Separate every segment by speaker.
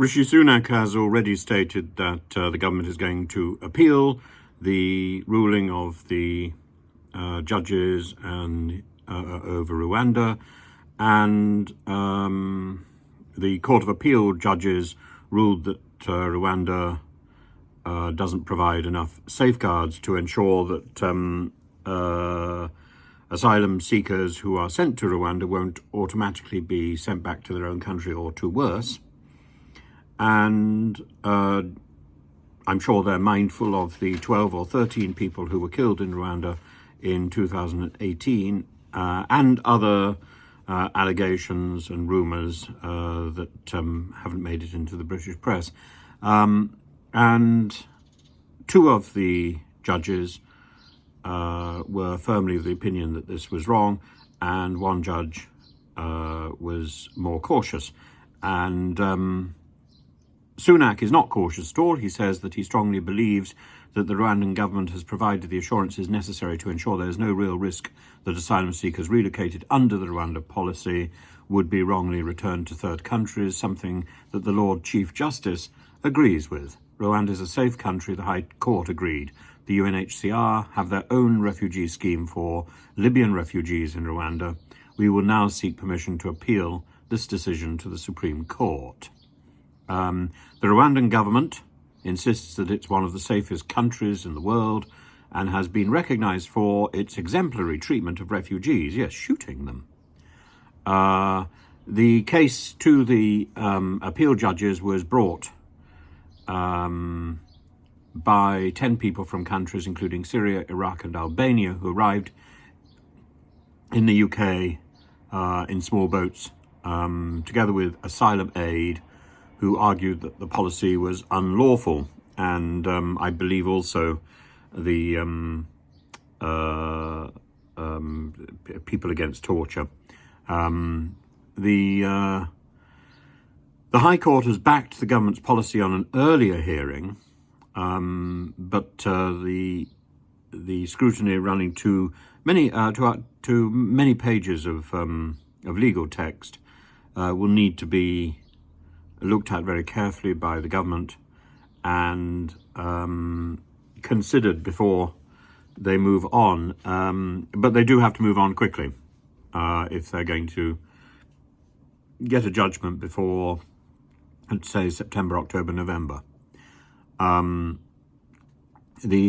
Speaker 1: Rishi Sunak has already stated that the government is going to appeal the ruling of the judges and over Rwanda, and the Court of Appeal judges ruled that Rwanda doesn't provide enough safeguards to ensure that asylum seekers who are sent to Rwanda won't automatically be sent back to their own country or to worse. And I'm sure they're mindful of the 12 or 13 people who were killed in Rwanda in 2018 and other allegations and rumours that haven't made it into the British press. And two of the judges were firmly of the opinion that this was wrong, and one judge was more cautious. And Sunak is not cautious at all. He says that he strongly believes that the Rwandan government has provided the assurances necessary to ensure there is no real risk that asylum seekers relocated under the Rwanda policy would be wrongly returned to third countries, something that the Lord Chief Justice agrees with. Rwanda is a safe country, the High Court agreed. The UNHCR have their own refugee scheme for Libyan refugees in Rwanda. We will now seek permission to appeal this decision to the Supreme Court. The Rwandan government insists that it's one of the safest countries in the world and has been recognized for its exemplary treatment of refugees, yes, shooting them. The case to the appeal judges was brought by 10 people from countries including Syria, Iraq and Albania who arrived in the UK in small boats together with asylum aid, who argued that the policy was unlawful, and I believe also the people against torture. The High Court has backed the government's policy on an earlier hearing, but the scrutiny running to many pages of legal text will need to be looked at very carefully by the government and considered before they move on. But they do have to move on quickly if they're going to get a judgment before, let's say, September, October, November. The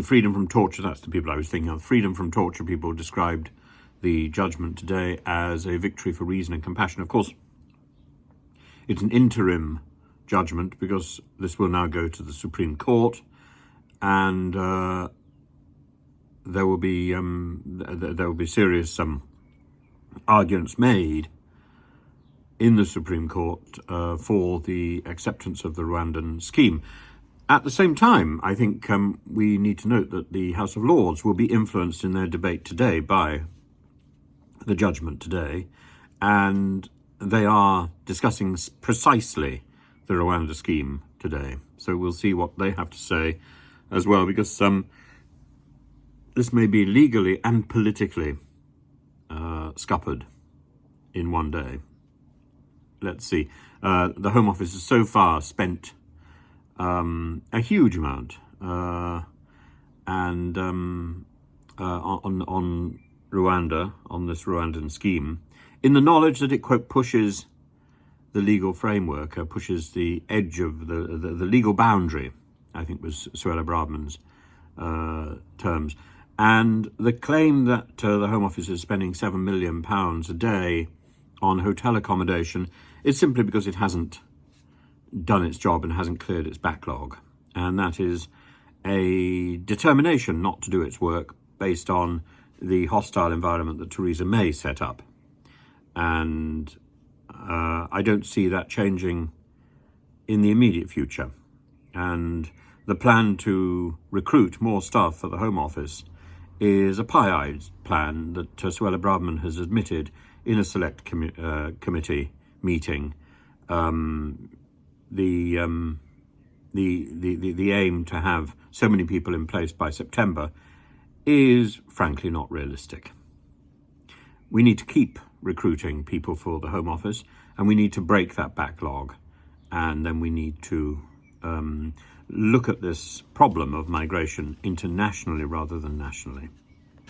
Speaker 1: freedom from torture, that's the people I was thinking of, freedom from torture people described the judgment today as a victory for reason and compassion. Of course, it's an interim judgment because this will now go to the Supreme Court, and there will be serious arguments made in the Supreme Court for the acceptance of the Rwandan scheme. At the same time, I think we need to note that the House of Lords will be influenced in their debate today by the judgment today, and they are discussing precisely the Rwanda scheme today. So we'll see what they have to say as well, because this may be legally and politically scuppered in one day. Let's see. The Home Office has so far spent a huge amount on Rwanda, on this Rwandan scheme, in the knowledge that it, quote, pushes the legal framework, pushes the edge of the legal boundary, I think was Suella Braverman's terms. And the claim that the Home Office is spending £7 million a day on hotel accommodation is simply because it hasn't done its job and hasn't cleared its backlog. And that is a determination not to do its work based on the hostile environment that Theresa May set up. And I don't see that changing in the immediate future. And the plan to recruit more staff for the Home Office is a pie-eyed plan that Suella Braverman has admitted in a select committee meeting. The aim to have so many people in place by September is frankly not realistic. We need to keep recruiting people for the Home Office, and we need to break that backlog and then we need to look at this problem of migration internationally rather than nationally.